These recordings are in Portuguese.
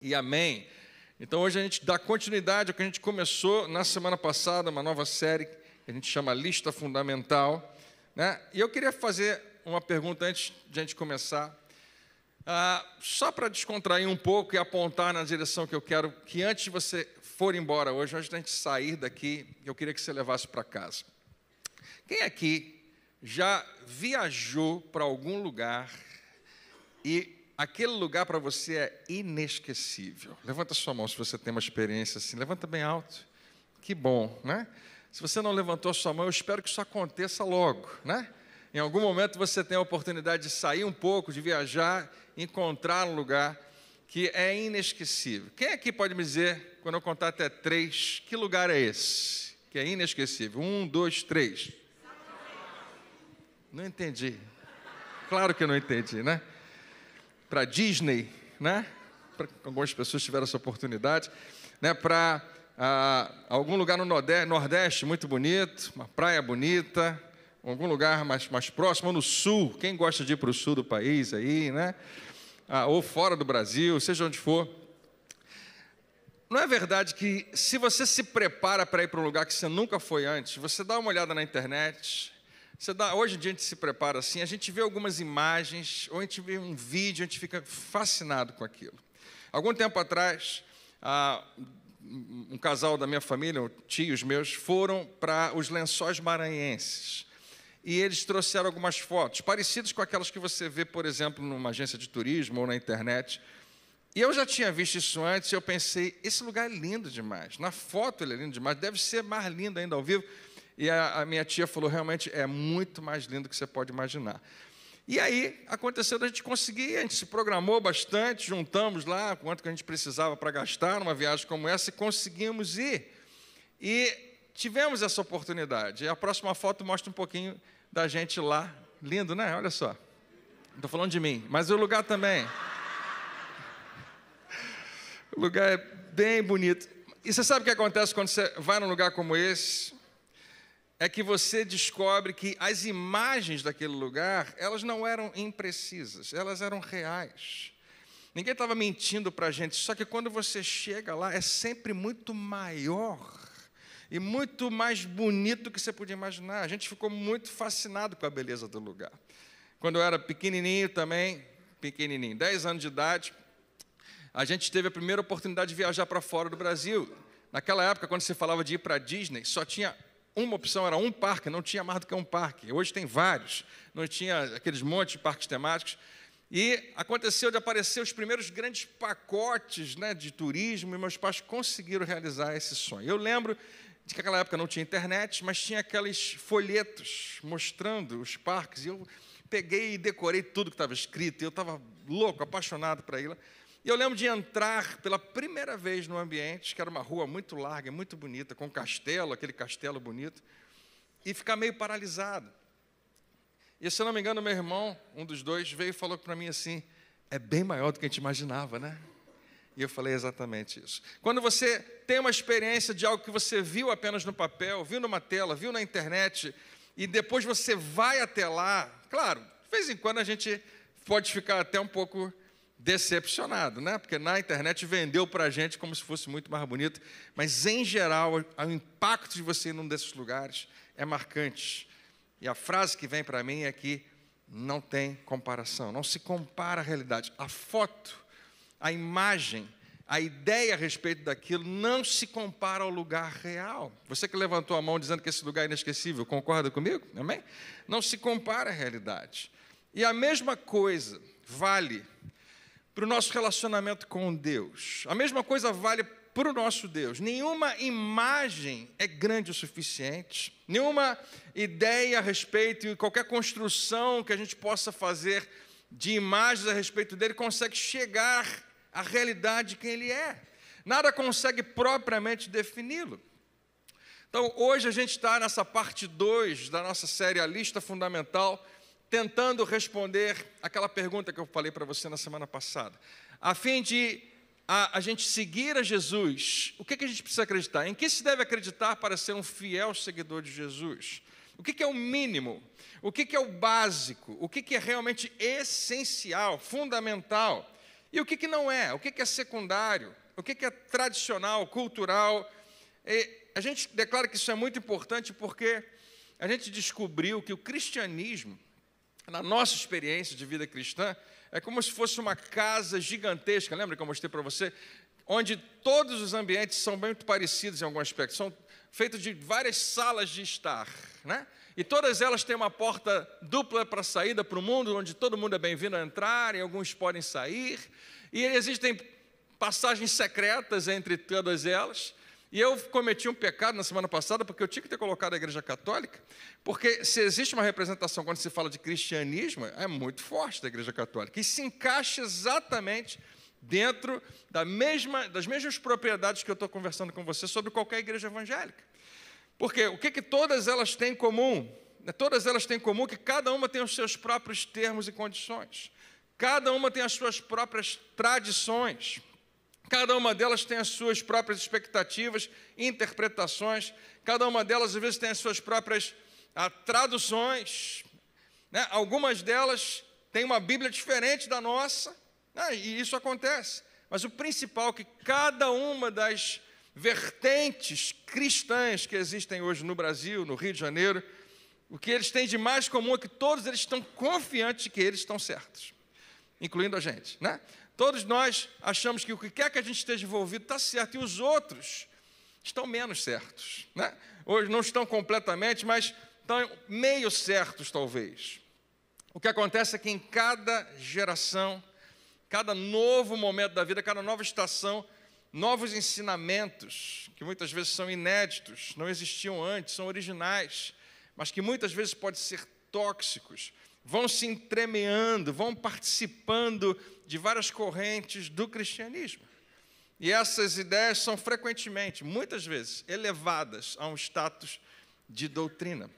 e amém. Então hoje a gente dá continuidade ao que a gente começou na semana passada, uma nova série que a gente chama Lista Fundamental, né? E eu queria fazer uma pergunta antes de a gente começar, só para descontrair um pouco e apontar na direção que eu quero, que antes de você for embora hoje, antes da gente sair daqui, eu queria que você levasse para casa. Quem aqui já viajou para algum lugar e aquele lugar para você é inesquecível? Levanta sua mão se você tem uma experiência assim. Levanta bem alto. Que bom, né? Se você não levantou sua mão, eu espero que isso aconteça logo, né? Em algum momento você tem a oportunidade de sair um pouco, de viajar, encontrar um lugar que é inesquecível. Quem aqui pode me dizer, quando eu contar até 3, que lugar é esse? Que é inesquecível. 1, 2, 3. Não entendi. Claro que eu não entendi, né? Para Disney, né? Algumas pessoas tiveram essa oportunidade, né? Para algum lugar no Nordeste muito bonito, uma praia bonita, algum lugar mais próximo, ou no Sul. Quem gosta de ir para o Sul do país aí, né? Ou fora do Brasil, seja onde for. Não é verdade que se você se prepara para ir para um lugar que você nunca foi antes, você dá uma olhada na internet, hoje em dia a gente se prepara assim, a gente vê algumas imagens, ou a gente vê um vídeo, a gente fica fascinado com aquilo. Algum tempo atrás, um casal da minha família, tios meus, foram para os Lençóis Maranhenses. E eles trouxeram algumas fotos, parecidas com aquelas que você vê, por exemplo, numa agência de turismo ou na internet. E eu já tinha visto isso antes e eu pensei, esse lugar é lindo demais. Na foto ele é lindo demais, deve ser mais lindo ainda ao vivo. E a minha tia falou, realmente é muito mais lindo do que você pode imaginar. E aí, aconteceu da gente conseguir, a gente se programou bastante, juntamos lá quanto que a gente precisava para gastar numa viagem como essa e conseguimos ir. E tivemos essa oportunidade. E a próxima foto mostra um pouquinho da gente lá. Lindo, né? Olha só. Não estou falando de mim, mas o lugar também. O lugar é bem bonito. E você sabe o que acontece quando você vai num lugar como esse? É que você descobre que as imagens daquele lugar, elas não eram imprecisas, elas eram reais. Ninguém estava mentindo para a gente, só que quando você chega lá, é sempre muito maior e muito mais bonito do que você podia imaginar. A gente ficou muito fascinado com a beleza do lugar. Quando eu era pequenininho também, 10 anos de idade, a gente teve a primeira oportunidade de viajar para fora do Brasil. Naquela época, quando você falava de ir para a Disney, só tinha uma opção, era um parque, não tinha mais do que um parque. Hoje tem vários, não tinha aqueles montes de parques temáticos. E aconteceu de aparecer os primeiros grandes pacotes, né, de turismo, e meus pais conseguiram realizar esse sonho. Eu lembro de que naquela época não tinha internet, mas tinha aqueles folhetos mostrando os parques, e eu peguei e decorei tudo que estava escrito, e eu estava louco, apaixonado por aquilo. E eu lembro de entrar pela primeira vez no ambiente, que era uma rua muito larga, muito bonita, com castelo, aquele castelo bonito, e ficar meio paralisado. E, se eu não me engano, meu irmão, um dos dois, veio e falou para mim assim, é bem maior do que a gente imaginava, né? E eu falei exatamente isso. Quando você tem uma experiência de algo que você viu apenas no papel, viu numa tela, viu na internet, e depois você vai até lá, claro, de vez em quando a gente pode ficar até um pouco decepcionado, né? Porque na internet vendeu para a gente como se fosse muito mais bonito, mas em geral o impacto de você ir num desses lugares é marcante. E a frase que vem para mim é que não tem comparação, não se compara a realidade. A foto, a imagem, a ideia a respeito daquilo não se compara ao lugar real. Você que levantou a mão dizendo que esse lugar é inesquecível, concorda comigo? Amém? Não se compara à realidade. E a mesma coisa vale para o nosso relacionamento com Deus. A mesma coisa vale para o nosso Deus. Nenhuma imagem é grande o suficiente, nenhuma ideia a respeito e qualquer construção que a gente possa fazer de imagens a respeito dele consegue chegar à realidade de quem ele é. Nada consegue propriamente defini-lo. Então, hoje a gente está nessa parte 2 da nossa série A Lista Fundamental, tentando responder aquela pergunta que eu falei para você na semana passada. A fim de a gente seguir a Jesus, o que a gente precisa acreditar? Em que se deve acreditar para ser um fiel seguidor de Jesus? O que é o mínimo? O que é o básico? O que é realmente essencial, fundamental? e o que não é, o que é secundário, o que é tradicional, cultural. E a gente declara que isso é muito importante porque a gente descobriu que o cristianismo, na nossa experiência de vida cristã, é como se fosse uma casa gigantesca, lembra que eu mostrei para você? Onde todos os ambientes são muito parecidos em algum aspecto, são feitos de várias salas de estar, né? E todas elas têm uma porta dupla para saída para o mundo, onde todo mundo é bem-vindo a entrar, e alguns podem sair, e existem passagens secretas entre todas elas. E eu cometi um pecado na semana passada, porque eu tinha que ter colocado a Igreja Católica, porque se existe uma representação, quando se fala de cristianismo, é muito forte da Igreja Católica, e se encaixa exatamente dentro das mesmas propriedades que eu estou conversando com você sobre qualquer igreja evangélica. Porque o que todas elas têm em comum? Todas elas têm em comum que cada uma tem os seus próprios termos e condições. Cada uma tem as suas próprias tradições. Cada uma delas tem as suas próprias expectativas, interpretações. Cada uma delas, às vezes, tem as suas próprias traduções, né? Algumas delas têm uma Bíblia diferente da nossa, né? E isso acontece. Mas o principal é que cada uma das vertentes cristãs que existem hoje no Brasil, no Rio de Janeiro, o que eles têm de mais comum é que todos eles estão confiantes de que eles estão certos, incluindo a gente, né? Todos nós achamos que o que quer que a gente esteja envolvido está certo, e os outros estão menos certos, né? Hoje não estão completamente, mas estão meio certos, talvez. O que acontece é que em cada geração, cada novo momento da vida, cada nova estação, novos ensinamentos, que muitas vezes são inéditos, não existiam antes, são originais, mas que muitas vezes podem ser tóxicos, vão se entremeando, vão participando de várias correntes do cristianismo. E essas ideias são frequentemente, muitas vezes, elevadas a um status de doutrina,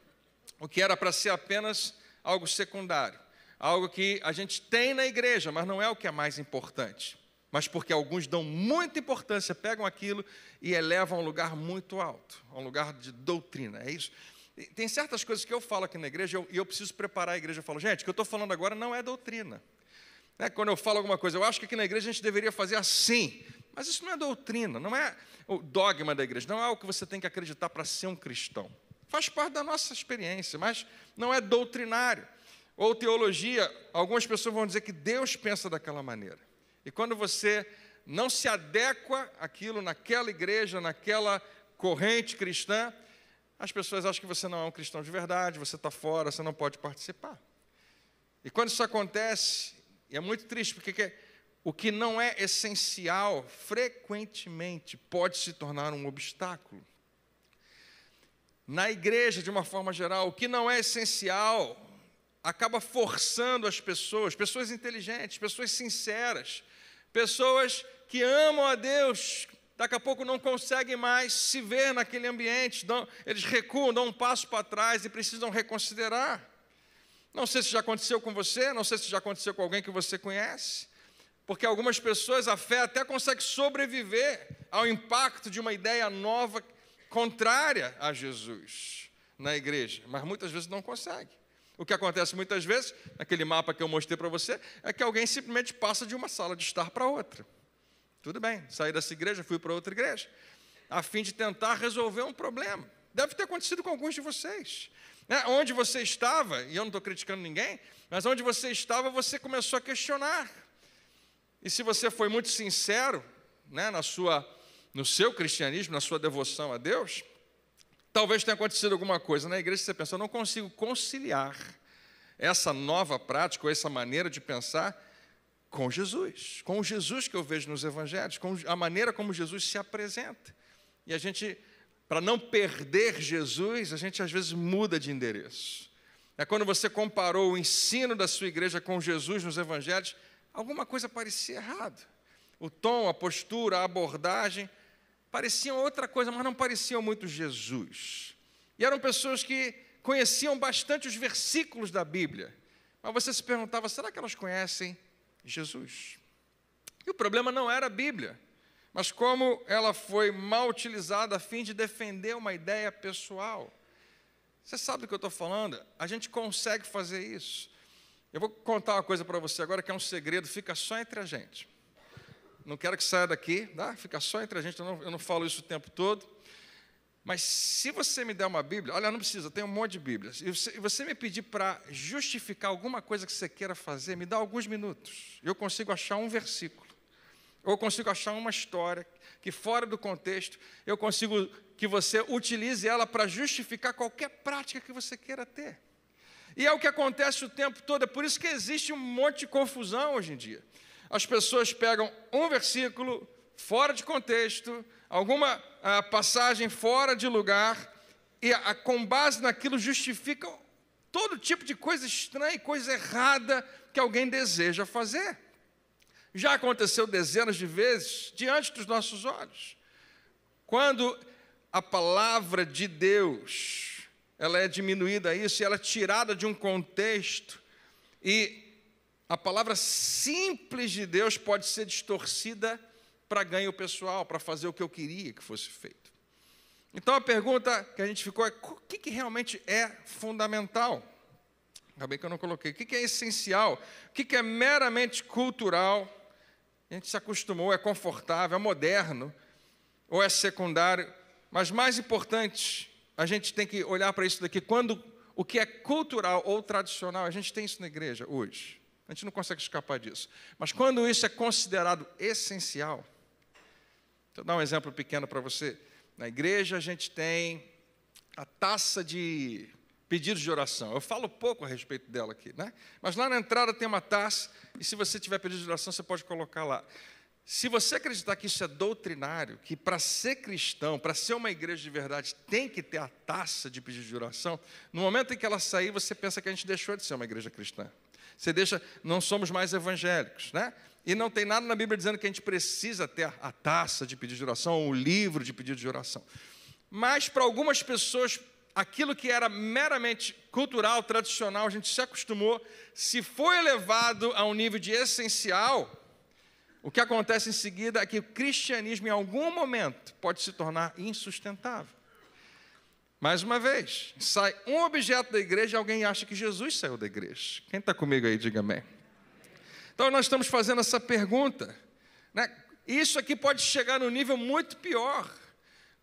o que era para ser apenas algo secundário, algo que a gente tem na igreja, mas não é o que é mais importante. Mas porque alguns dão muita importância, pegam aquilo e elevam a um lugar muito alto, a um lugar de doutrina, é isso? Tem certas coisas que eu falo aqui na igreja e eu preciso preparar a igreja. Eu falo, gente, o que eu estou falando agora não é doutrina. Quando eu falo alguma coisa, eu acho que aqui na igreja a gente deveria fazer assim, mas isso não é doutrina, não é o dogma da igreja, não é o que você tem que acreditar para ser um cristão. Faz parte da nossa experiência, mas não é doutrinário. Ou teologia, algumas pessoas vão dizer que Deus pensa daquela maneira. E quando você não se adequa àquilo naquela igreja, naquela corrente cristã, as pessoas acham que você não é um cristão de verdade, você está fora, você não pode participar. E quando isso acontece, e é muito triste, porque o que não é essencial, frequentemente, pode se tornar um obstáculo. Na igreja, de uma forma geral, o que não é essencial acaba forçando as pessoas, pessoas inteligentes, pessoas sinceras, pessoas que amam a Deus, daqui a pouco não conseguem mais se ver naquele ambiente, eles recuam, dão um passo para trás e precisam reconsiderar. Não sei se já aconteceu com você, não sei se já aconteceu com alguém que você conhece, porque algumas pessoas, a fé até consegue sobreviver ao impacto de uma ideia nova, contrária a Jesus, na igreja, mas muitas vezes não consegue. O que acontece muitas vezes, naquele mapa que eu mostrei para você, é que alguém simplesmente passa de uma sala de estar para outra. Tudo bem, saí dessa igreja, fui para outra igreja, a fim de tentar resolver um problema. Deve ter acontecido com alguns de vocês. Onde você estava, e eu não estou criticando ninguém, mas onde você estava, você começou a questionar. E se você foi muito sincero, né, no seu cristianismo, na sua devoção a Deus, talvez tenha acontecido alguma coisa na igreja que você pensou, eu não consigo conciliar essa nova prática, ou essa maneira de pensar com o Jesus que eu vejo nos evangelhos, com a maneira como Jesus se apresenta. E a gente, para não perder Jesus, a gente às vezes muda de endereço. Quando você comparou o ensino da sua igreja com Jesus nos evangelhos, alguma coisa parecia errado. O tom, a postura, a abordagem, pareciam outra coisa, mas não pareciam muito Jesus. E eram pessoas que conheciam bastante os versículos da Bíblia, mas você se perguntava, será que elas conhecem Jesus? E o problema não era a Bíblia, mas como ela foi mal utilizada a fim de defender uma ideia pessoal. Você sabe do que eu estou falando? A gente consegue fazer isso. Eu vou contar uma coisa para você agora que é um segredo, fica só entre a gente. não quero que saia daqui, tá? Fica só entre a gente, eu não falo isso o tempo todo. Mas se você me der uma Bíblia, olha, não precisa, tem um monte de Bíblias, e você me pedir para justificar alguma coisa que você queira fazer, me dá alguns minutos. Eu consigo achar um versículo, ou eu consigo achar uma história que fora do contexto, eu consigo que você utilize ela para justificar qualquer prática que você queira ter. E é o que acontece o tempo todo, é por isso que existe um monte de confusão hoje em dia. As pessoas pegam um versículo fora de contexto, alguma passagem fora de lugar, e com base naquilo justificam todo tipo de coisa estranha e coisa errada que alguém deseja fazer. Já aconteceu dezenas de vezes diante dos nossos olhos. Quando a palavra de Deus, ela é diminuída a isso, e ela é tirada de um contexto, e a palavra simples de Deus pode ser distorcida para ganho pessoal, para fazer o que eu queria que fosse feito. Então a pergunta que a gente ficou é: o que realmente é fundamental? Acabei que eu não coloquei. O que é essencial? O que é meramente cultural? A gente se acostumou, é confortável, é moderno, ou é secundário. Mas mais importante, a gente tem que olhar para isso daqui. Quando o que é cultural ou tradicional, a gente tem isso na igreja hoje. A gente não consegue escapar disso. Mas quando isso é considerado essencial, deixa eu dar um exemplo pequeno para você. Na igreja a gente tem a taça de pedidos de oração. Eu falo pouco a respeito dela aqui, né? Mas lá na entrada tem uma taça, e se você tiver pedido de oração, você pode colocar lá. Se você acreditar que isso é doutrinário, que para ser cristão, para ser uma igreja de verdade, tem que ter a taça de pedido de oração, no momento em que ela sair, você pensa que a gente deixou de ser uma igreja cristã. Você deixa, não somos mais evangélicos, né? E não tem nada na Bíblia dizendo que a gente precisa ter a taça de pedido de oração, ou o livro de pedido de oração. Mas para algumas pessoas, aquilo que era meramente cultural, tradicional, a gente se acostumou, se foi elevado a um nível de essencial, o que acontece em seguida é que o cristianismo, em algum momento, pode se tornar insustentável. Mais uma vez, sai um objeto da igreja e alguém acha que Jesus saiu da igreja. Quem está comigo aí, diga amém. Então, nós estamos fazendo essa pergunta, né? Isso aqui pode chegar num nível muito pior,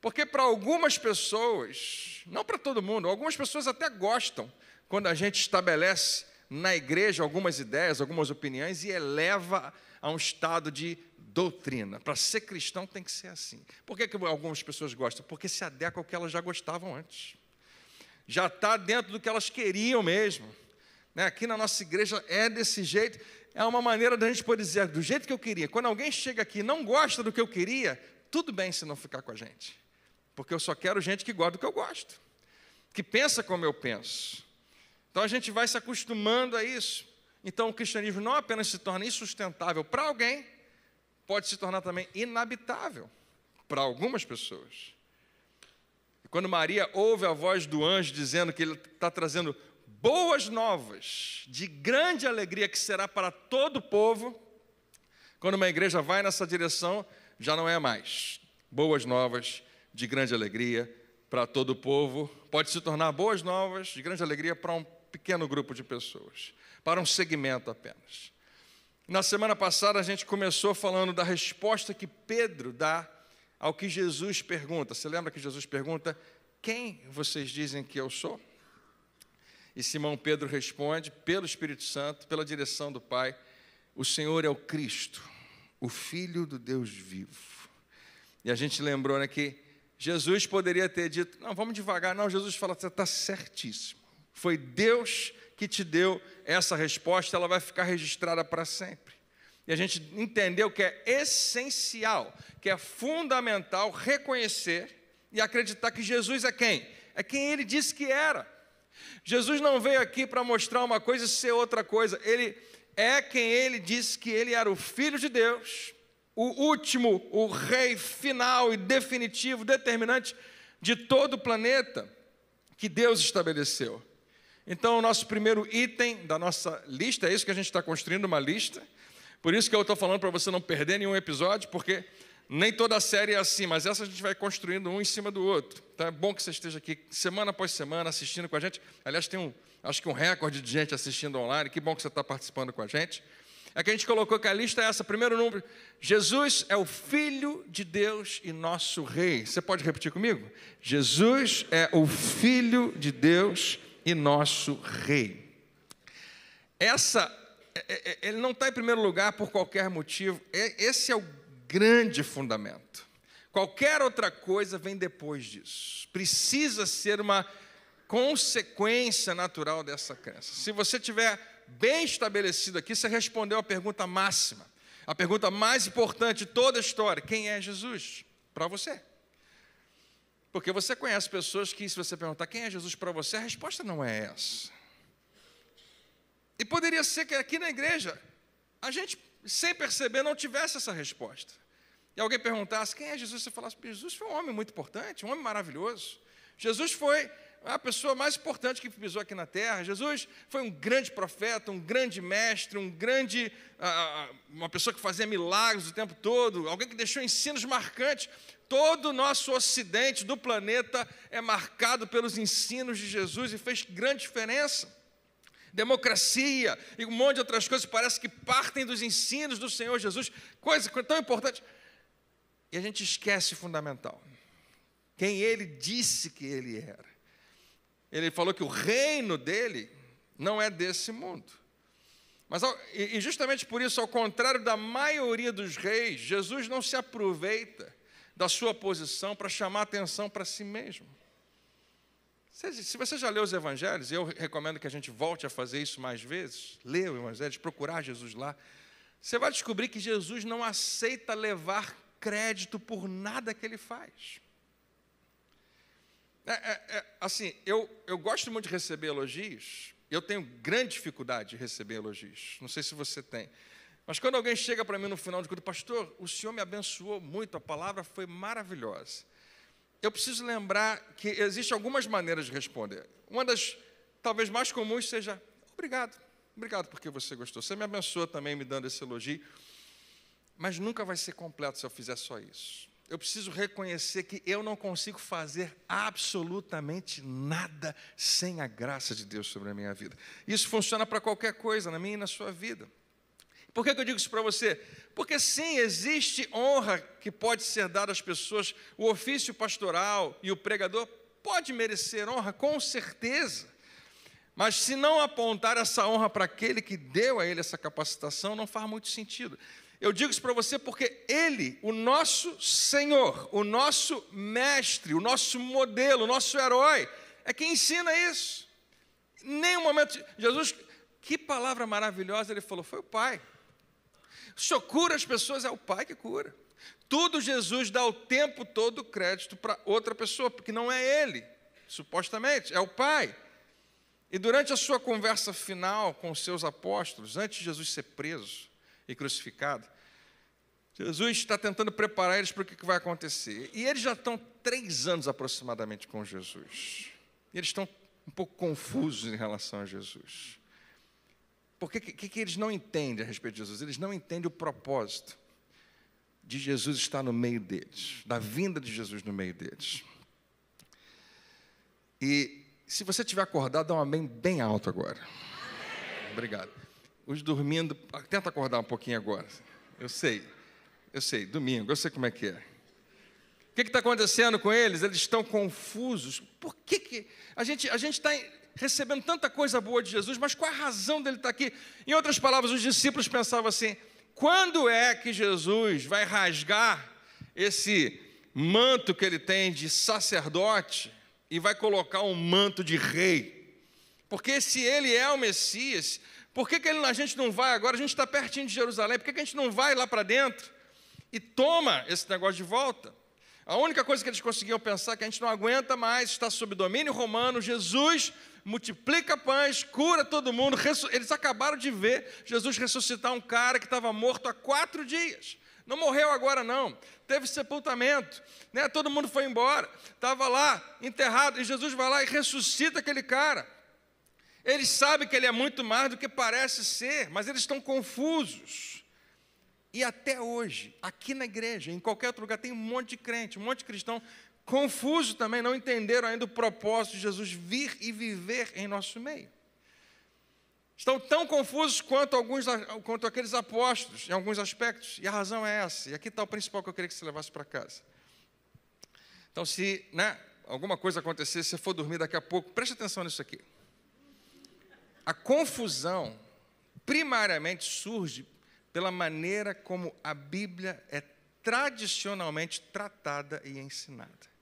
porque para algumas pessoas, não para todo mundo, algumas pessoas até gostam quando a gente estabelece na igreja algumas ideias, algumas opiniões e eleva a um estado de doutrina. Para ser cristão tem que ser assim. Por que algumas pessoas gostam? Porque se adequa ao que elas já gostavam antes. Já está dentro do que elas queriam mesmo. Né? Aqui na nossa igreja é desse jeito. É uma maneira da gente poder dizer, do jeito que eu queria. Quando alguém chega aqui e não gosta do que eu queria, tudo bem se não ficar com a gente. Porque eu só quero gente que gosta do que eu gosto. Que pensa como eu penso. Então a gente vai se acostumando a isso. Então o cristianismo não apenas se torna insustentável para alguém, pode se tornar também inabitável para algumas pessoas. E quando Maria ouve a voz do anjo dizendo que ele está trazendo boas novas, de grande alegria que será para todo o povo, quando uma igreja vai nessa direção, já não é mais boas novas de grande alegria para todo o povo, pode se tornar boas novas de grande alegria para um pequeno grupo de pessoas, para um segmento apenas. Na semana passada a gente começou falando da resposta que Pedro dá ao que Jesus pergunta. Você lembra que Jesus pergunta: quem vocês dizem que eu sou? E Simão Pedro responde, pelo Espírito Santo, pela direção do Pai: o Senhor é o Cristo, o Filho do Deus vivo. E a gente lembrou, né, que Jesus poderia ter dito: não, vamos devagar. Não, Jesus fala: você está certíssimo. Foi Deus que te deu essa resposta, ela vai ficar registrada para sempre. E a gente entendeu que é essencial, que é fundamental reconhecer e acreditar que Jesus é quem? É quem Ele disse que era. Jesus não veio aqui para mostrar uma coisa e ser outra coisa. Ele é quem Ele disse que Ele era, o Filho de Deus, o último, o Rei final e definitivo, determinante de todo o planeta que Deus estabeleceu. Então, o nosso primeiro item da nossa lista, é isso que a gente está construindo, uma lista. Por isso que eu estou falando para você não perder nenhum episódio, porque nem toda a série é assim, mas essa a gente vai construindo um em cima do outro. Então, é bom que você esteja aqui semana após semana assistindo com a gente. Aliás, tem acho que um recorde de gente assistindo online. Que bom que você está participando com a gente. É que a gente colocou que a lista é essa, primeiro número, Jesus é o Filho de Deus e nosso Rei. Você pode repetir comigo? Jesus é o Filho de Deus e nosso Rei. Ele não está em primeiro lugar por qualquer motivo, esse é o grande fundamento. Qualquer outra coisa vem depois disso. Precisa ser uma consequência natural dessa crença. Se você tiver bem estabelecido aqui, você respondeu a pergunta máxima, a pergunta mais importante de toda a história: quem é Jesus para você? Porque você conhece pessoas que, se você perguntar quem é Jesus para você, a resposta não é essa. E poderia ser que aqui na igreja a gente, sem perceber, não tivesse essa resposta. E alguém perguntasse quem é Jesus, você falasse: Jesus foi um homem muito importante, um homem maravilhoso. Jesus foi a pessoa mais importante que pisou aqui na terra. Jesus foi um grande profeta, um grande mestre, uma pessoa que fazia milagres o tempo todo, alguém que deixou ensinos marcantes. Todo o nosso ocidente do planeta é marcado pelos ensinos de Jesus e fez grande diferença. Democracia e um monte de outras coisas parece que partem dos ensinos do Senhor Jesus, coisa tão importante. E a gente esquece o fundamental: quem Ele disse que Ele era. Ele falou que o reino dele não é desse mundo. Mas, e justamente por isso, ao contrário da maioria dos reis, Jesus não se aproveita da sua posição para chamar atenção para si mesmo. Se você já leu os evangelhos, eu recomendo que a gente volte a fazer isso mais vezes, ler o evangelho, procurar Jesus lá, você vai descobrir que Jesus não aceita levar crédito por nada que Ele faz. Assim, eu gosto muito de receber elogios, eu tenho grande dificuldade de receber elogios, não sei se você tem, mas quando alguém chega para mim no final de culto: pastor, o senhor me abençoou muito, a palavra foi maravilhosa. Eu preciso lembrar que existem algumas maneiras de responder. Uma das, talvez mais comuns, seja: obrigado porque você gostou, você me abençoa também me dando esse elogio, mas nunca vai ser completo se eu fizer só isso. Eu preciso reconhecer que eu não consigo fazer absolutamente nada sem a graça de Deus sobre a minha vida. Isso funciona para qualquer coisa, na minha e na sua vida. Por que eu digo isso para você? Porque sim, existe honra que pode ser dada às pessoas. O ofício pastoral e o pregador pode merecer honra, com certeza. Mas se não apontar essa honra para aquele que deu a ele essa capacitação, não faz muito sentido. Eu digo isso para você porque Ele, o nosso Senhor, o nosso mestre, o nosso modelo, o nosso herói, é quem ensina isso. Em nenhum momento, Jesus, que palavra maravilhosa, Ele falou: foi o Pai. O Senhor cura as pessoas, é o Pai que cura. Tudo Jesus dá o tempo todo crédito para outra pessoa, porque não é Ele, supostamente, é o Pai. E durante a sua conversa final com os seus apóstolos, antes de Jesus ser preso e crucificado, Jesus está tentando preparar eles para o que vai acontecer. E eles já estão 3 anos aproximadamente com Jesus. E eles estão um pouco confusos em relação a Jesus. Por que eles não entendem a respeito de Jesus? Eles não entendem o propósito de Jesus estar no meio deles, da vinda de Jesus no meio deles. E se você estiver acordado, dá um amém bem alto agora. Obrigado. Os dormindo, tenta acordar um pouquinho agora. Eu sei, domingo, eu sei como é que é. O que está acontecendo com eles? Eles estão confusos. Por que a gente está recebendo tanta coisa boa de Jesus, mas qual a razão dele estar aqui? Em outras palavras, os discípulos pensavam assim: quando é que Jesus vai rasgar esse manto que ele tem de sacerdote e vai colocar um manto de rei? Porque se ele é o Messias, por que a gente não vai agora? A gente está pertinho de Jerusalém, por que a gente não vai lá para dentro e toma esse negócio de volta? A única coisa que eles conseguiam pensar é que a gente não aguenta mais, está sob domínio romano, Jesus multiplica pães, cura todo mundo. Eles acabaram de ver Jesus ressuscitar um cara que estava morto há 4 dias. Não morreu agora não, teve sepultamento, né? Todo mundo foi embora, estava lá enterrado, e Jesus vai lá e ressuscita aquele cara. Eles sabem que ele é muito mais do que parece ser, mas eles estão confusos. E até hoje, aqui na igreja, em qualquer outro lugar, tem um monte de crente, um monte de cristão confuso também, não entenderam ainda o propósito de Jesus vir e viver em nosso meio. Estão tão confusos quanto aqueles apóstolos, em alguns aspectos. E a razão é essa. E aqui está o principal que eu queria que você levasse para casa. Então, se alguma coisa acontecer, se você for dormir daqui a pouco, preste atenção nisso aqui. A confusão, primariamente, surge pela maneira como a Bíblia é tradicionalmente tratada e ensinada.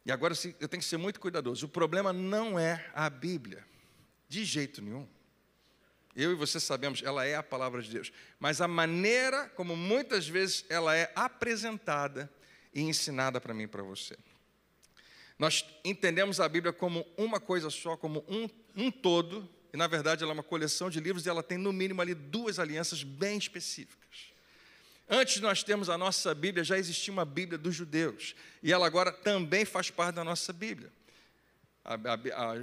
E agora eu tenho que ser muito cuidadoso. O problema não é a Bíblia, de jeito nenhum. Eu e você sabemos, ela é a palavra de Deus. Mas a maneira como muitas vezes ela é apresentada e ensinada para mim e para você. Nós entendemos a Bíblia como uma coisa só, como um todo, e na verdade ela é uma coleção de livros e ela tem no mínimo ali 2 alianças bem específicas. Antes de nós termos a nossa Bíblia, já existia uma Bíblia dos judeus, e ela agora também faz parte da nossa Bíblia.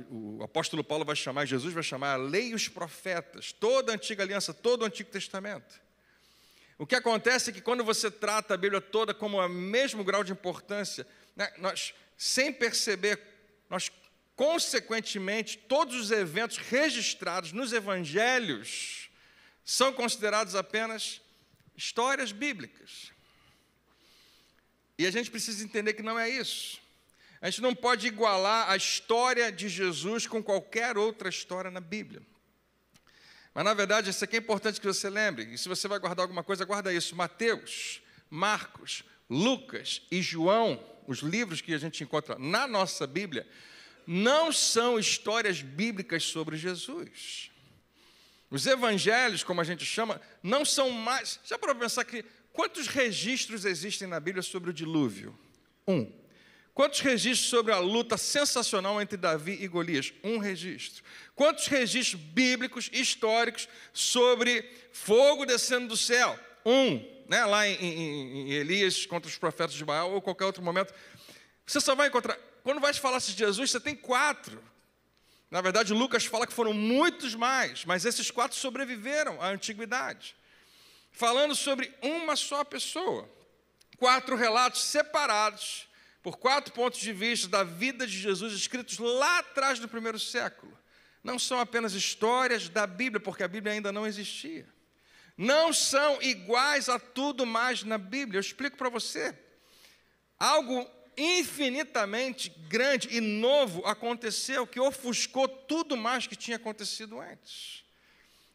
O apóstolo Paulo vai chamar, Jesus vai chamar a lei e os profetas, toda a antiga aliança, todo o Antigo Testamento. O que acontece é que quando você trata a Bíblia toda como o mesmo grau de importância, nós, sem perceber, nós consequentemente, todos os eventos registrados nos evangelhos são considerados apenas histórias bíblicas. E a gente precisa entender que não é isso. A gente não pode igualar a história de Jesus com qualquer outra história na Bíblia. Mas, na verdade, isso aqui é importante que você lembre. E se você vai guardar alguma coisa, guarda isso. Mateus, Marcos, Lucas e João, os livros que a gente encontra na nossa Bíblia, não são histórias bíblicas sobre Jesus. Os evangelhos, como a gente chama, não são mais... Já para pensar que quantos registros existem na Bíblia sobre o dilúvio? 1. Quantos registros sobre a luta sensacional entre Davi e Golias? 1 registro. Quantos registros bíblicos, históricos, sobre fogo descendo do céu? 1. Lá em Elias contra os profetas de Baal ou qualquer outro momento. Você só vai encontrar... Quando vai falar de Jesus, você tem 4. Na verdade, Lucas fala que foram muitos mais, mas esses 4 sobreviveram à antiguidade. Falando sobre uma só pessoa. 4 relatos separados por 4 pontos de vista da vida de Jesus, escritos lá atrás do 1º século. Não são apenas histórias da Bíblia, porque a Bíblia ainda não existia. Não são iguais a tudo mais na Bíblia. Eu explico para você. Algo infinitamente grande e novo aconteceu, que ofuscou tudo mais que tinha acontecido antes.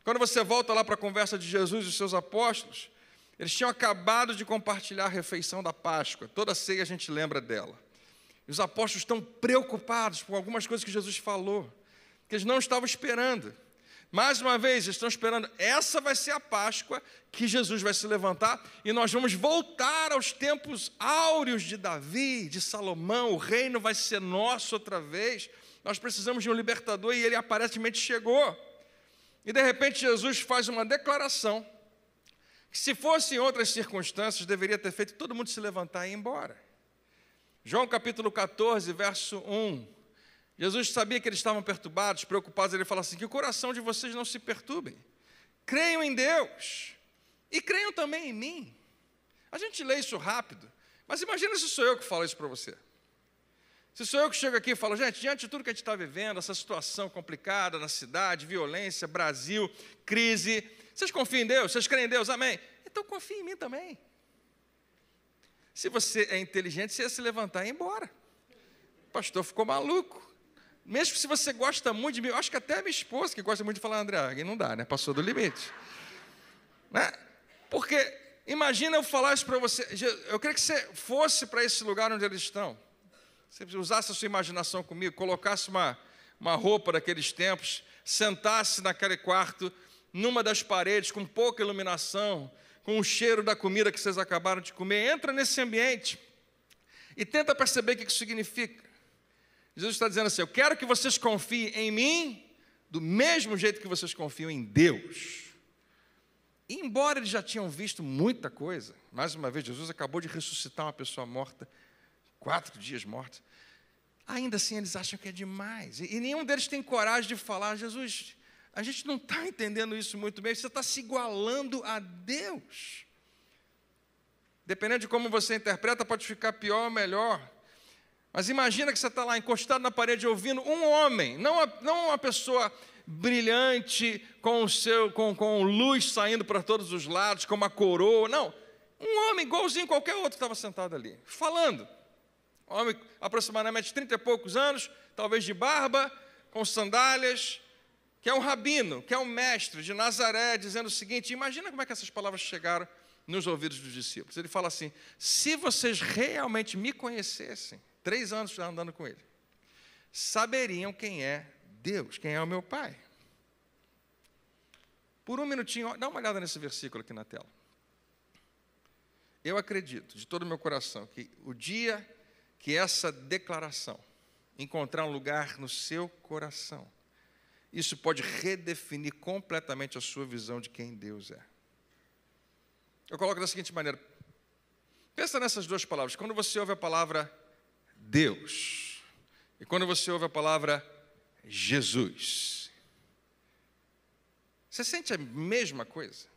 Quando você volta lá para a conversa de Jesus e os seus apóstolos, eles tinham acabado de compartilhar a refeição da Páscoa. Toda ceia a gente lembra dela. E os apóstolos estão preocupados com algumas coisas que Jesus falou, que eles não estavam esperando. Mais uma vez, eles estão esperando, essa vai ser a Páscoa, que Jesus vai se levantar, e nós vamos voltar aos tempos áureos de Davi, de Salomão, o reino vai ser nosso outra vez, nós precisamos de um libertador, e ele aparentemente chegou. E de repente Jesus faz uma declaração, que se fosse em outras circunstâncias, deveria ter feito todo mundo se levantar e ir embora. João capítulo 14, verso 1. Jesus sabia que eles estavam perturbados, preocupados. Ele fala assim, que o coração de vocês não se perturbem. Creiam em Deus e creiam também em mim. A gente lê isso rápido, mas imagina se sou eu que falo isso para você. Se sou eu que chego aqui e falo, gente, diante de tudo que a gente está vivendo, essa situação complicada na cidade, violência, Brasil, crise, vocês confiam em Deus? Vocês creem em Deus? Amém? Então confiem em mim também. Se você é inteligente, você ia se levantar e ir embora. O pastor ficou maluco. Mesmo se você gosta muito de mim, eu acho que até a minha esposa, que gosta muito de falar, André, aí não dá, né? Passou do limite. Né? Porque, imagina eu falar isso para você, eu queria que você fosse para esse lugar onde eles estão. Você usasse a sua imaginação comigo, colocasse uma roupa daqueles tempos, sentasse naquele quarto, numa das paredes, com pouca iluminação, com o cheiro da comida que vocês acabaram de comer. Entra nesse ambiente e tenta perceber o que isso significa. Jesus está dizendo assim, eu quero que vocês confiem em mim do mesmo jeito que vocês confiam em Deus. E embora eles já tinham visto muita coisa, mais uma vez, Jesus acabou de ressuscitar uma pessoa morta, 4 dias morta, ainda assim eles acham que é demais. E nenhum deles tem coragem de falar, Jesus, a gente não está entendendo isso muito bem, você está se igualando a Deus. Dependendo de como você interpreta, pode ficar pior ou melhor. Mas imagina que você está lá encostado na parede ouvindo um homem, não uma pessoa brilhante, com luz saindo para todos os lados, com uma coroa. Não, um homem igualzinho a qualquer outro estava sentado ali, falando. Um homem aproximadamente de 30 e poucos anos, talvez de barba, com sandálias, que é um rabino, que é um mestre de Nazaré, dizendo o seguinte: imagina como é que essas palavras chegaram nos ouvidos dos discípulos. Ele fala assim: se vocês realmente me conhecessem, 3 anos já andando com ele, saberiam quem é Deus, quem é o meu Pai. Por um minutinho, dá uma olhada nesse versículo aqui na tela. Eu acredito, de todo o meu coração, que o dia que essa declaração encontrar um lugar no seu coração, isso pode redefinir completamente a sua visão de quem Deus é. Eu coloco da seguinte maneira: pensa nessas 2 palavras. Quando você ouve a palavra Deus e quando você ouve a palavra Jesus, você sente a mesma coisa?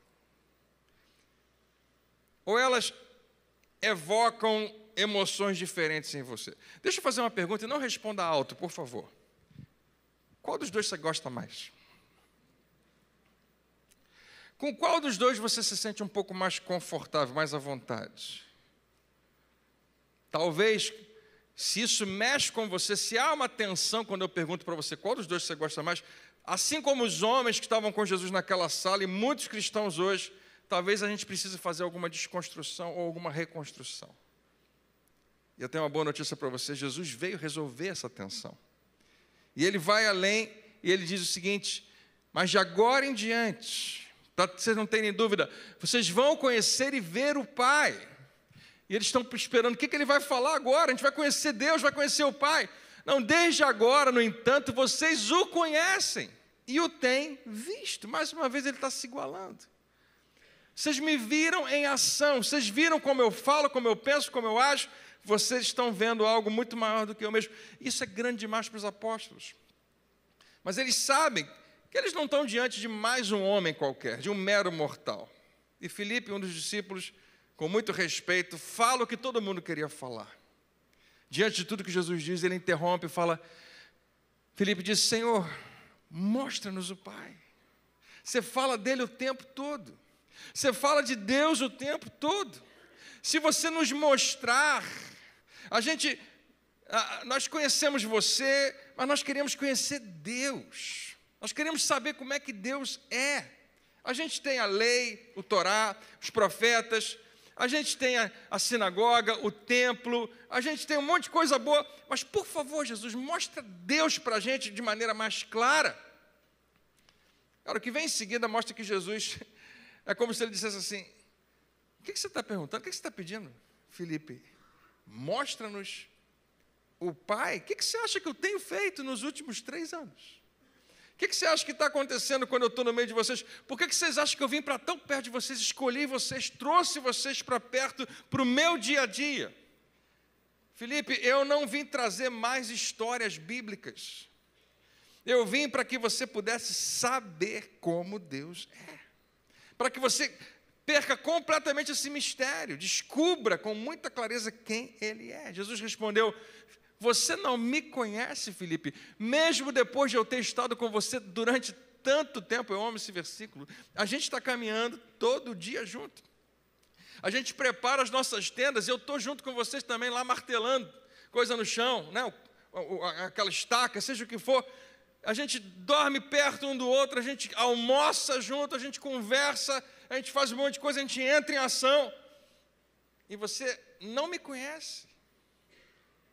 Ou elas evocam emoções diferentes em você? Deixa eu fazer uma pergunta e não responda alto, por favor. Qual dos 2 você gosta mais? Com qual dos 2 você se sente um pouco mais confortável, mais à vontade? Talvez, se isso mexe com você, se há uma tensão quando eu pergunto para você qual dos 2 você gosta mais, assim como os homens que estavam com Jesus naquela sala e muitos cristãos hoje, talvez a gente precise fazer alguma desconstrução ou alguma reconstrução. E eu tenho uma boa notícia para você: Jesus veio resolver essa tensão. E ele vai além e ele diz o seguinte: mas de agora em diante, para vocês não terem dúvida, vocês vão conhecer e ver o Pai. E eles estão esperando, o que ele vai falar agora? A gente vai conhecer Deus, vai conhecer o Pai. Não, desde agora, no entanto, vocês o conhecem e o têm visto. Mais uma vez ele está se igualando. Vocês me viram em ação, vocês viram como eu falo, como eu penso, como eu ajo. Vocês estão vendo algo muito maior do que eu mesmo. Isso é grande demais para os apóstolos. Mas eles sabem que eles não estão diante de mais um homem qualquer, de um mero mortal. E Filipe, um dos discípulos, com muito respeito, fala o que todo mundo queria falar. Diante de tudo que Jesus diz, ele interrompe e fala: Filipe diz: Senhor, mostra-nos o Pai. Você fala dele o tempo todo. Você fala de Deus o tempo todo. Se você nos mostrar, nós conhecemos você, mas nós queremos conhecer Deus. Nós queremos saber como é que Deus é. A gente tem a lei, o Torá, os profetas, a gente tem a sinagoga, o templo, a gente tem um monte de coisa boa, mas por favor, Jesus, mostra Deus para a gente de maneira mais clara. Cara, o que vem em seguida mostra que Jesus, é como se ele dissesse assim: o que você está perguntando? O que você está pedindo, Filipe? Mostra-nos o Pai. O que você acha que eu tenho feito nos últimos 3 anos? O que você acha que está acontecendo quando eu estou no meio de vocês? Por que vocês acham que eu vim para tão perto de vocês, escolhi vocês, trouxe vocês para perto, para o meu dia a dia? Filipe, eu não vim trazer mais histórias bíblicas. Eu vim para que você pudesse saber como Deus é. Para que você perca completamente esse mistério, descubra com muita clareza quem Ele é. Jesus respondeu: você não me conhece, Filipe, mesmo depois de eu ter estado com você durante tanto tempo. Eu amo esse versículo. A gente está caminhando todo dia junto. A gente prepara as nossas tendas, eu estou junto com vocês também lá martelando coisa no chão, né? Aquela estaca, seja o que for. A gente dorme perto um do outro, a gente almoça junto, a gente conversa, a gente faz um monte de coisa, a gente entra em ação. E você não me conhece.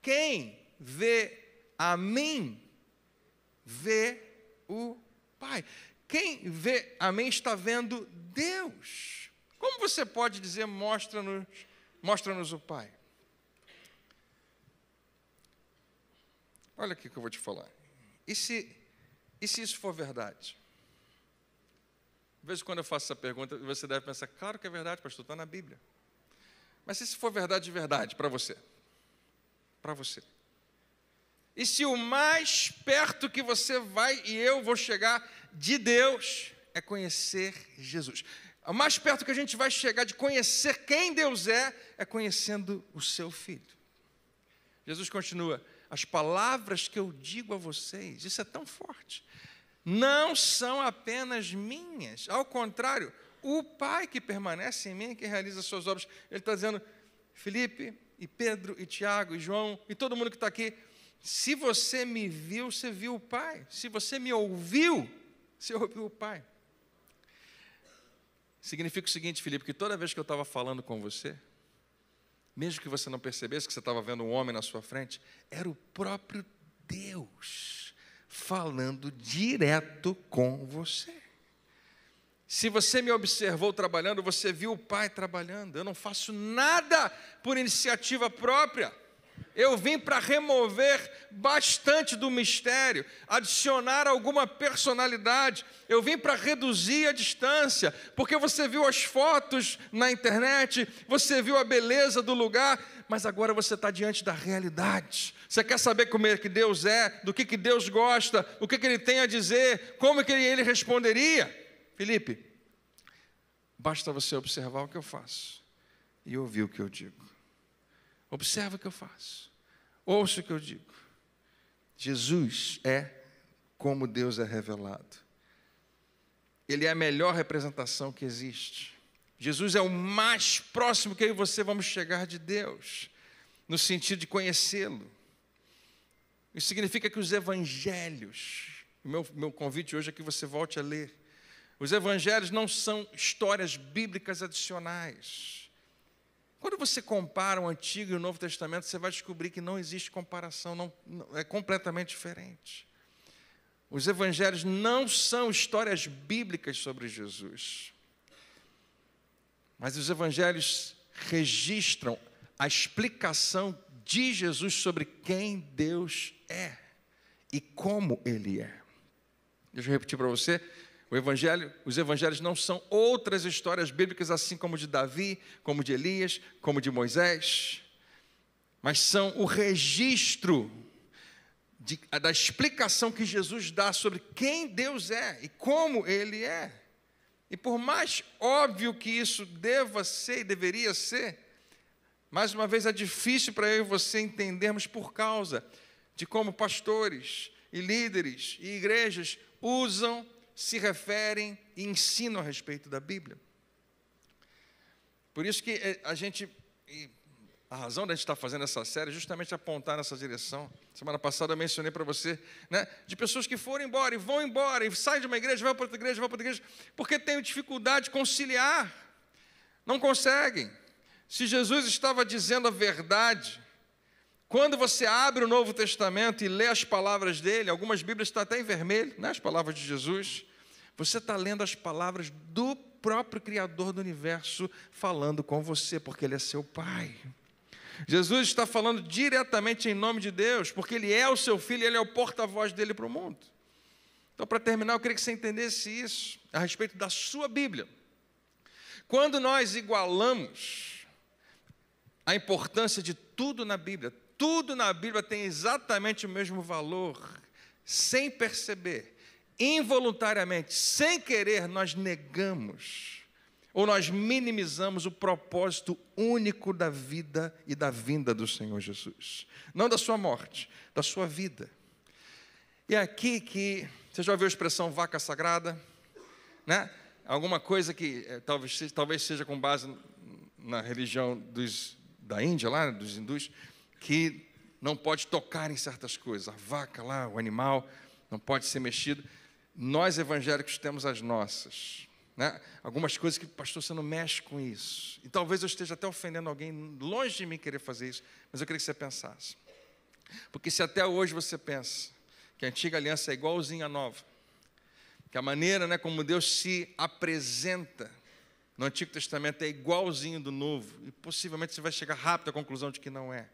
Quem vê a mim, vê o Pai. Quem vê a mim está vendo Deus. Como você pode dizer, mostra-nos o Pai? Olha aqui que eu vou te falar. E se isso for verdade? De vez em quando eu faço essa pergunta, você deve pensar: claro que é verdade, pastor, está na Bíblia. Mas se isso for verdade de verdade para você? Para você. E se o mais perto que você vai e eu vou chegar de Deus é conhecer Jesus? O mais perto que a gente vai chegar de conhecer quem Deus é conhecendo o seu Filho. Jesus continua: as palavras que eu digo a vocês, isso é tão forte, não são apenas minhas. Ao contrário, o Pai que permanece em mim, que realiza as suas obras. Ele está dizendo, Felipe, e Pedro, e Tiago, e João, e todo mundo que está aqui, se você me viu, você viu o Pai. Se você me ouviu, você ouviu o Pai. Significa o seguinte, Felipe, que toda vez que eu estava falando com você, mesmo que você não percebesse que você estava vendo um homem na sua frente, era o próprio Deus falando direto com você. Se você me observou trabalhando, você viu o Pai trabalhando. Eu não faço nada por iniciativa própria. Eu vim para remover bastante do mistério, adicionar alguma personalidade. Eu vim para reduzir a distância, porque você viu as fotos na internet, você viu a beleza do lugar, mas agora você está diante da realidade. Você quer saber como é que Deus é, do que Deus gosta, o que Ele tem a dizer, como que Ele responderia? Felipe, basta você observar o que eu faço e ouvir o que eu digo. Observa o que eu faço, ouça o que eu digo. Jesus é como Deus é revelado. Ele é a melhor representação que existe. Jesus é o mais próximo que eu e você vamos chegar de Deus, no sentido de conhecê-lo. Isso significa que os evangelhos, meu convite hoje é que você volte a ler. Os evangelhos não são histórias bíblicas adicionais. Quando você compara o Antigo e o Novo Testamento, você vai descobrir que não existe comparação, é completamente diferente. Os evangelhos não são histórias bíblicas sobre Jesus, mas os evangelhos registram a explicação de Jesus sobre quem Deus é e como Ele é. Deixa eu repetir para você. Os evangelhos não são outras histórias bíblicas, assim como de Davi, como de Elias, como de Moisés, mas são o registro da explicação que Jesus dá sobre quem Deus é e como Ele é. E por mais óbvio que isso deva ser e deveria ser, mais uma vez é difícil para eu e você entendermos por causa de como pastores e líderes e igrejas usam, se referem e ensinam a respeito da Bíblia. Por isso que a razão da gente estar fazendo essa série é justamente apontar nessa direção. Semana passada eu mencionei para você, né, de pessoas que foram embora e vão embora, e saem de uma igreja, vão para outra igreja, vão para outra igreja, porque têm dificuldade de conciliar, não conseguem. Se Jesus estava dizendo a verdade, quando você abre o Novo Testamento e lê as palavras dele, algumas Bíblias estão até em vermelho, né, as palavras de Jesus, você está lendo as palavras do próprio Criador do Universo falando com você, porque Ele é seu Pai. Jesus está falando diretamente em nome de Deus, porque Ele é o seu Filho e Ele é o porta-voz dele para o mundo. Então, para terminar, eu queria que você entendesse isso a respeito da sua Bíblia. Quando nós igualamos a importância de tudo na Bíblia tem exatamente o mesmo valor, sem perceber, involuntariamente, sem querer, nós negamos ou nós minimizamos o propósito único da vida e da vinda do Senhor Jesus. Não da sua morte, da sua vida. E é aqui que, você já ouviu a expressão vaca sagrada? Né? Alguma coisa que talvez seja com base na religião da Índia, lá, dos hindus, que não pode tocar em certas coisas. A vaca lá, o animal, não pode ser mexido. Nós evangélicos temos as nossas, né? Algumas coisas que, pastor, você não mexe com isso. E talvez eu esteja até ofendendo alguém, longe de mim querer fazer isso, mas eu queria que você pensasse. Porque se até hoje você pensa que a antiga aliança é igualzinha à nova, que a maneira, né, como Deus se apresenta no Antigo Testamento é igualzinho do Novo, e possivelmente você vai chegar rápido à conclusão de que não é.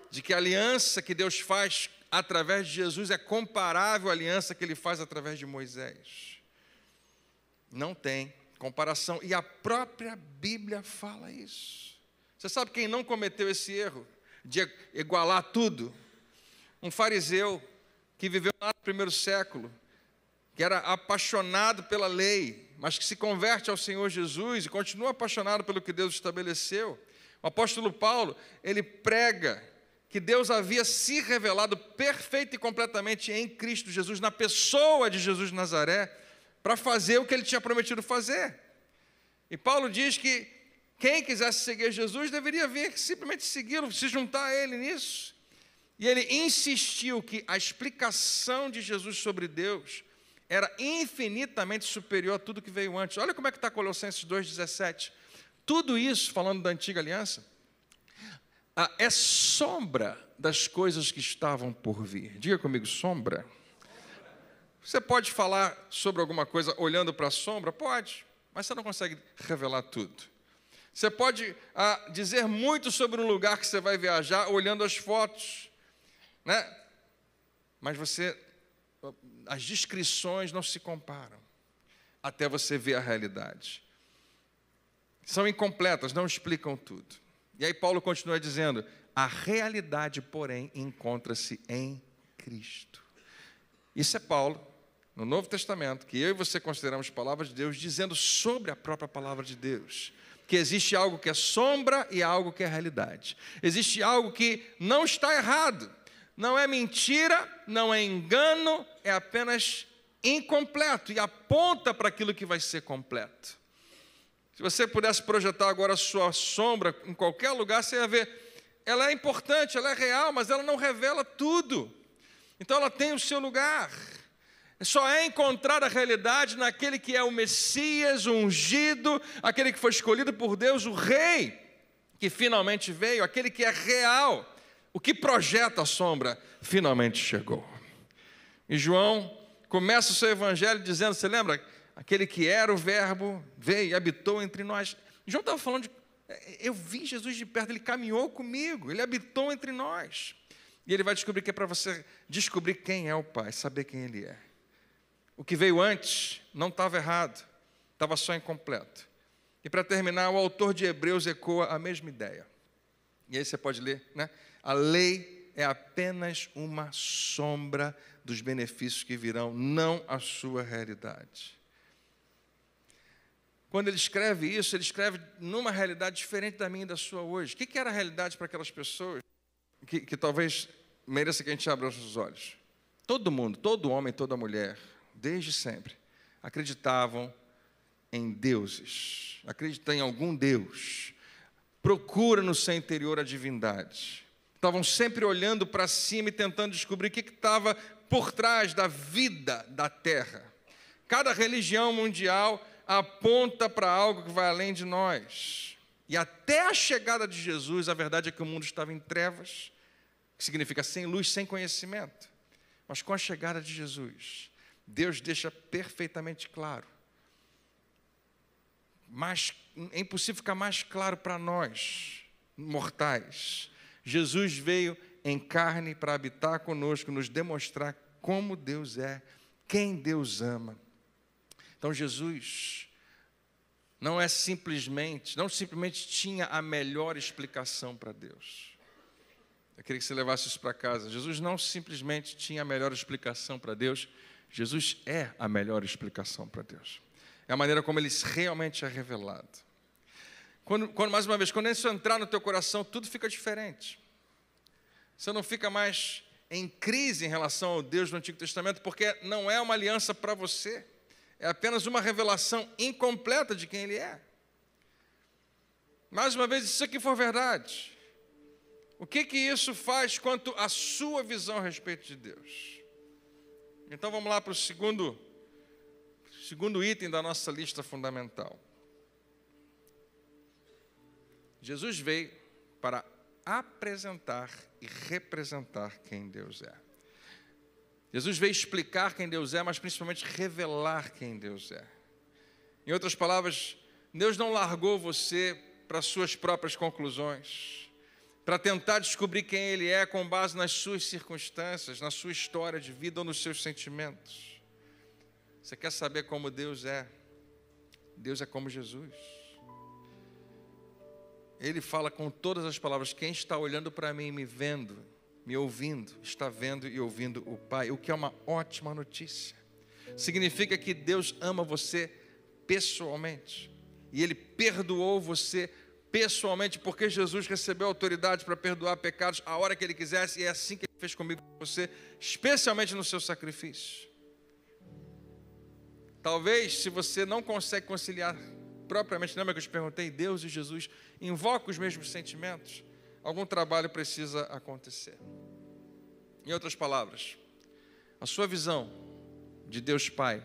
De que a aliança que Deus faz através de Jesus é comparável à aliança que Ele faz através de Moisés. Não tem comparação, e a própria Bíblia fala isso. Você sabe quem não cometeu esse erro de igualar tudo? Um fariseu que viveu lá no primeiro século, que era apaixonado pela lei, mas que se converte ao Senhor Jesus e continua apaixonado pelo que Deus estabeleceu. O apóstolo Paulo, ele prega que Deus havia se revelado perfeita e completamente em Cristo Jesus, na pessoa de Jesus de Nazaré, para fazer o que ele tinha prometido fazer. E Paulo diz que quem quisesse seguir Jesus deveria vir simplesmente segui-lo, se juntar a ele nisso. E ele insistiu que a explicação de Jesus sobre Deus era infinitamente superior a tudo que veio antes. Olha como é que está Colossenses 2,17. Tudo isso, falando da antiga aliança, é sombra das coisas que estavam por vir. Diga comigo, sombra. Você pode falar sobre alguma coisa olhando para a sombra? Pode, mas você não consegue revelar tudo. Você pode dizer muito sobre um lugar que você vai viajar olhando as fotos, né? Mas as descrições não se comparam até você ver a realidade. São incompletas, não explicam tudo. E aí Paulo continua dizendo, a realidade, porém, encontra-se em Cristo. Isso é Paulo, no Novo Testamento, que eu e você consideramos palavras de Deus, dizendo sobre a própria palavra de Deus, que existe algo que é sombra e algo que é realidade. Existe algo que não está errado, não é mentira, não é engano, é apenas incompleto e aponta para aquilo que vai ser completo. Se você pudesse projetar agora a sua sombra em qualquer lugar, você ia ver, ela é importante, ela é real, mas ela não revela tudo. Então ela tem o seu lugar. Só é encontrar a realidade naquele que é o Messias, o ungido, aquele que foi escolhido por Deus, o Rei, que finalmente veio, aquele que é real. O que projeta a sombra finalmente chegou. E João começa o seu evangelho dizendo, você lembra? Aquele que era o verbo, veio e habitou entre nós. João estava falando eu vi Jesus de perto, ele caminhou comigo, ele habitou entre nós. E ele vai descobrir que é para você descobrir quem é o Pai, saber quem ele é. O que veio antes não estava errado, estava só incompleto. E para terminar, o autor de Hebreus ecoa a mesma ideia. E aí você pode ler, né? A lei é apenas uma sombra dos benefícios que virão, não a sua realidade. Quando ele escreve isso, ele escreve numa realidade diferente da minha e da sua hoje. O que era a realidade para aquelas pessoas que talvez mereça que a gente abra os nossos olhos? Todo mundo, todo homem, toda mulher, desde sempre, acreditavam em deuses, acreditam em algum Deus, procura no seu interior a divindade. Estavam sempre olhando para cima e tentando descobrir o que estava por trás da vida da terra. Cada religião mundial aponta para algo que vai além de nós. E até a chegada de Jesus, a verdade é que o mundo estava em trevas, que significa sem luz, sem conhecimento. Mas com a chegada de Jesus, Deus deixa perfeitamente claro. Mas é impossível ficar mais claro para nós, mortais. Jesus veio em carne para habitar conosco, nos demonstrar como Deus é, quem Deus ama. Então Jesus não simplesmente tinha a melhor explicação para Deus. Eu queria que você levasse isso para casa. Jesus não simplesmente tinha a melhor explicação para Deus, Jesus é a melhor explicação para Deus. É a maneira como Ele realmente é revelado. Mais uma vez, quando isso entrar no teu coração, tudo fica diferente. Você não fica mais em crise em relação ao Deus do Antigo Testamento, porque não é uma aliança para você. É apenas uma revelação incompleta de quem Ele é. Mais uma vez, se isso aqui for verdade, o que isso faz quanto à sua visão a respeito de Deus? Então vamos lá para o segundo item da nossa lista fundamental. Jesus veio para apresentar e representar quem Deus é. Jesus veio explicar quem Deus é, mas principalmente revelar quem Deus é. Em outras palavras, Deus não largou você para suas próprias conclusões, para tentar descobrir quem Ele é com base nas suas circunstâncias, na sua história de vida ou nos seus sentimentos. Você quer saber como Deus é? Deus é como Jesus. Ele fala com todas as palavras, quem está olhando para mim, me vendo, me ouvindo, está vendo e ouvindo o Pai, o que é uma ótima notícia. Significa que Deus ama você pessoalmente, e Ele perdoou você pessoalmente, porque Jesus recebeu autoridade para perdoar pecados a hora que Ele quisesse, e é assim que Ele fez comigo e com você, especialmente no seu sacrifício. Talvez, se você não consegue conciliar propriamente, lembra que eu te perguntei, Deus e Jesus invocam os mesmos sentimentos, algum trabalho precisa acontecer. Em outras palavras, a sua visão de Deus Pai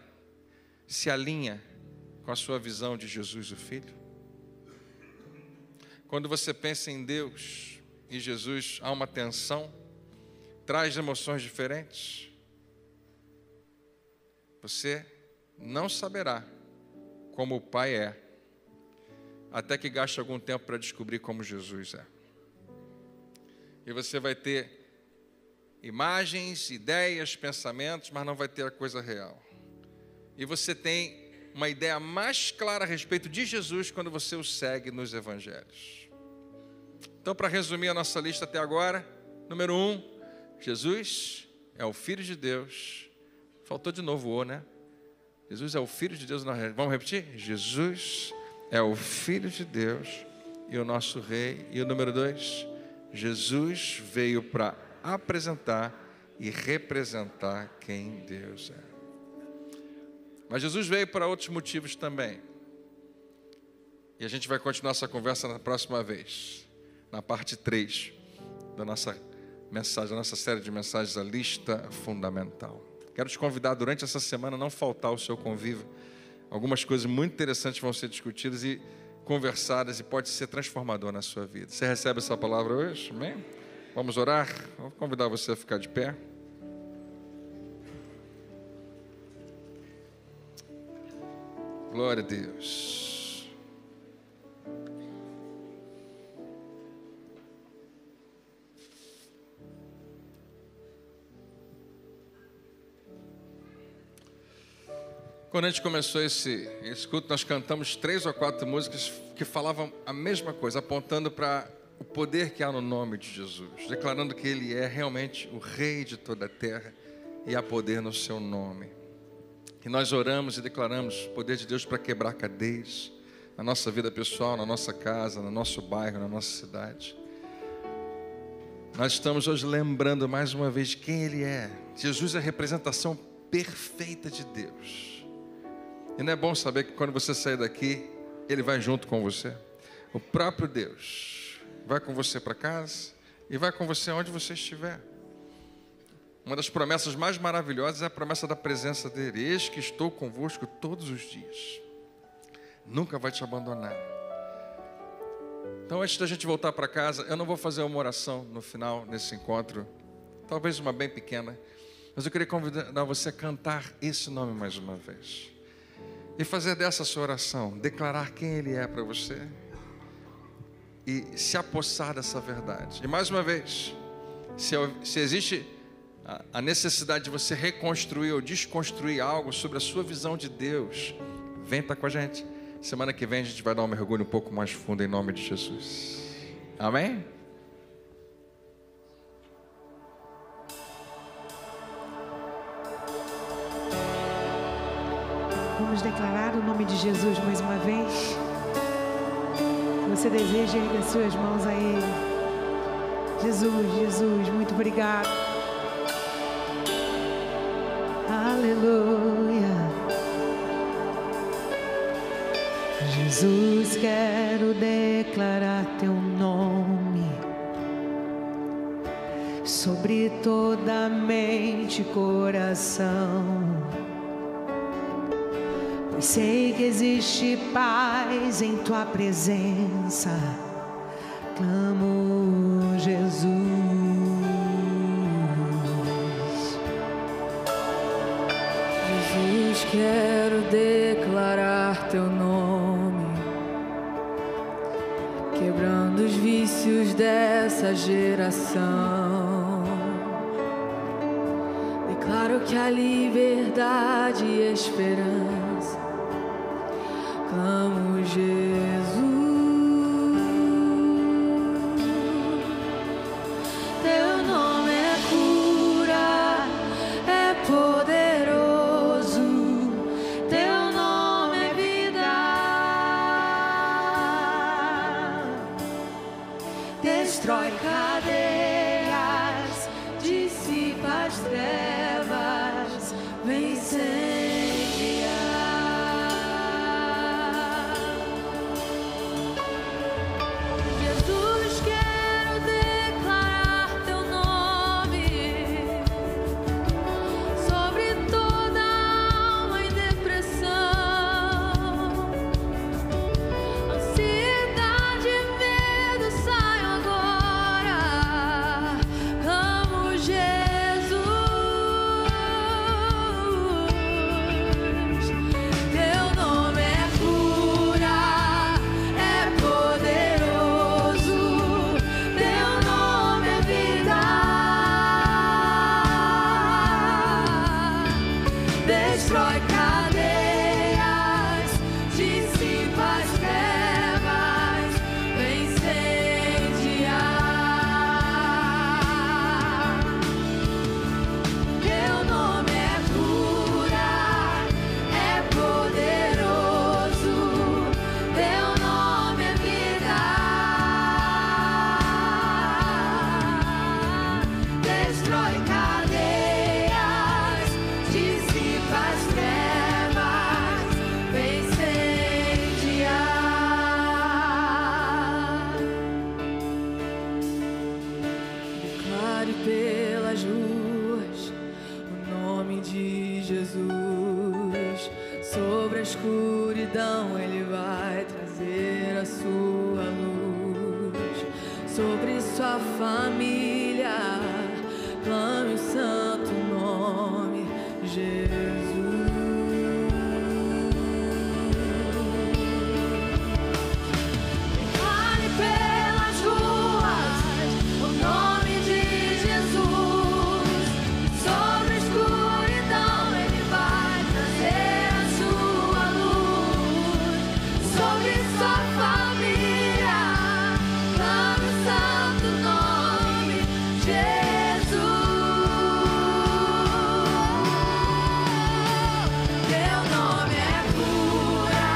se alinha com a sua visão de Jesus o Filho? Quando você pensa em Deus e Jesus, há uma tensão, traz emoções diferentes. Você não saberá como o Pai é, até que gaste algum tempo para descobrir como Jesus é. E você vai ter imagens, ideias, pensamentos, mas não vai ter a coisa real. E você tem uma ideia mais clara a respeito de Jesus quando você o segue nos evangelhos. Então, para resumir a nossa lista até agora, número 1, Jesus é o Filho de Deus. Faltou de novo o, né? Jesus é o Filho de Deus. Vamos repetir? Jesus é o Filho de Deus e o nosso Rei. E o número 2, Jesus veio para apresentar e representar quem Deus é. Mas Jesus veio para outros motivos também. E a gente vai continuar essa conversa na próxima vez, na parte 3 da nossa mensagem, da nossa série de mensagens, a lista fundamental. Quero te convidar durante essa semana a não faltar ao seu convívio. Algumas coisas muito interessantes vão ser discutidas e conversadas e pode ser transformador na sua vida. Você recebe essa palavra hoje? Amém? Vamos orar? Vou convidar você a ficar de pé. Glória a Deus. Quando a gente começou esse culto, nós cantamos 3 ou 4 músicas que falavam a mesma coisa, apontando para o poder que há no nome de Jesus, declarando que Ele é realmente o Rei de toda a terra e há poder no seu nome. E nós oramos e declaramos o poder de Deus para quebrar cadeias na nossa vida pessoal, na nossa casa, no nosso bairro, na nossa cidade. Nós estamos hoje lembrando mais uma vez de quem Ele é. Jesus é a representação perfeita de Deus. E não é bom saber que quando você sair daqui, Ele vai junto com você? O próprio Deus vai com você para casa e vai com você onde você estiver. Uma das promessas mais maravilhosas é a promessa da presença dEle. Eis que estou convosco todos os dias. Nunca vai te abandonar. Então, antes da gente voltar para casa, eu não vou fazer uma oração no final desse encontro. Talvez uma bem pequena. Mas eu queria convidar você a cantar esse nome mais uma vez. E fazer dessa sua oração, declarar quem Ele é para você. E se apossar dessa verdade. E mais uma vez, se existe a necessidade de você reconstruir ou desconstruir algo sobre a sua visão de Deus, vem estar com a gente. Semana que vem a gente vai dar um mergulho um pouco mais fundo em nome de Jesus. Amém? Vamos declarar o nome de Jesus mais uma vez. Você deseja erguer suas mãos a Ele. Jesus, Jesus, muito obrigado. Aleluia. Jesus, quero declarar Teu nome sobre toda mente e coração. Pois sei que existe paz em Tua presença. Clamo, Jesus. Jesus, quero declarar Teu nome, quebrando os vícios dessa geração. Declaro que há liberdade e esperança. Clamo, Jesus. Teu nome é cura, é poderoso. Teu nome é vida. destrói cadeias, dissipa as trevas, vem incendiar. Jesus, quero declarar teu nome sobre toda alma em depressão, ansiedade e medo, saiam agora. Clamo Jesus, teu nome é cura, é poderoso, teu nome é vida. Destrói cadeias, dissipa as trevas, vem incendiar. Teu nome é cura, é poderoso, teu nome é vida. Destrói cadeias, dissipa as trevas, vem incendiar. Declare pelas ruas o nome de Jesus. Sobre a escuridão ele vai trazer a sua luz. Sobre sua família, clame o santo nome Jesus. Declare pelas ruas o nome de Jesus. Sobre a escuridão ele vai trazer a sua luz. Sobre sua família, clame o santo nome Jesus. Teu nome é cura,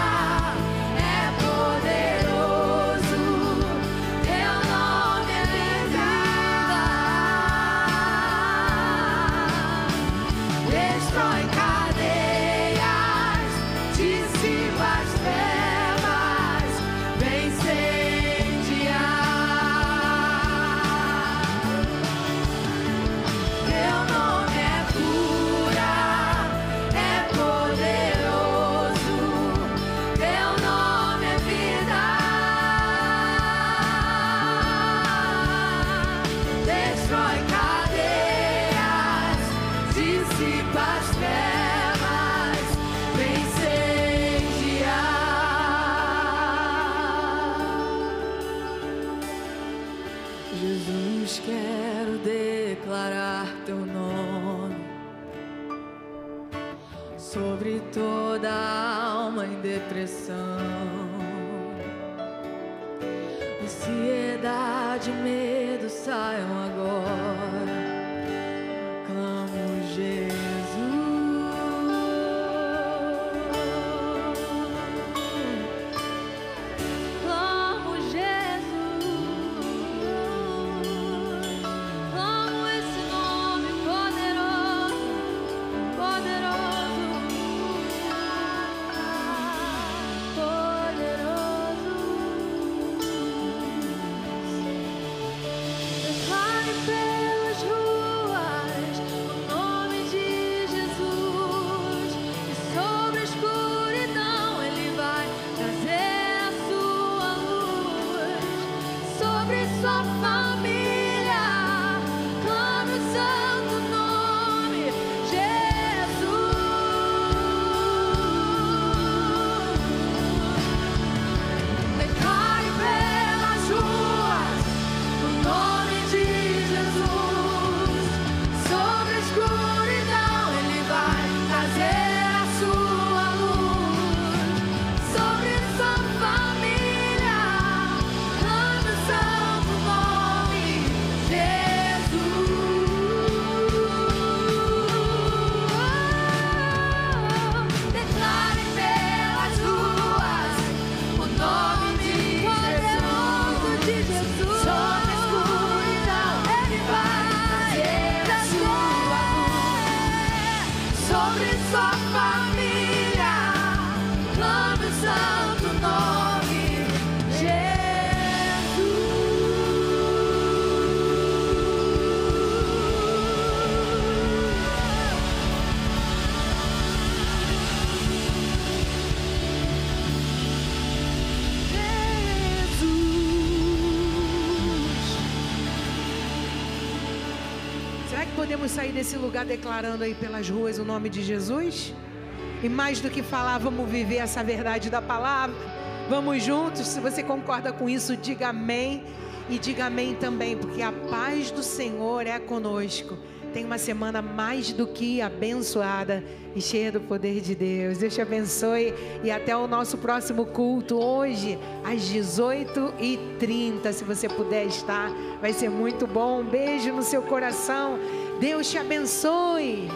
é poderoso, teu nome é vida. Destrói cadeias, dissipa as trevas, vem incendiar. Teu nome é cura, é poderoso, teu nome é vida. Destrói cadeias, dissipa as trevas, vem incendiar. Jesus, quero declarar teu nome sobre toda alma em depressão, ansiedade, medo, saiam agora. Clamo Jesus. Clamo Jesus. Clamo esse nome poderoso, poderoso, poderoso. Declare Será que podemos sair desse lugar declarando aí pelas ruas o nome de Jesus? E mais do que falar, vamos viver essa verdade da palavra. Vamos juntos. Se você concorda com isso, diga amém. E diga amém também, porque a paz do Senhor é conosco. Tem uma semana mais do que abençoada e cheia do poder de Deus. Deus te abençoe e até o nosso próximo culto hoje às 18h30. Se você puder estar, vai ser muito bom. Um beijo no seu coração. Deus te abençoe.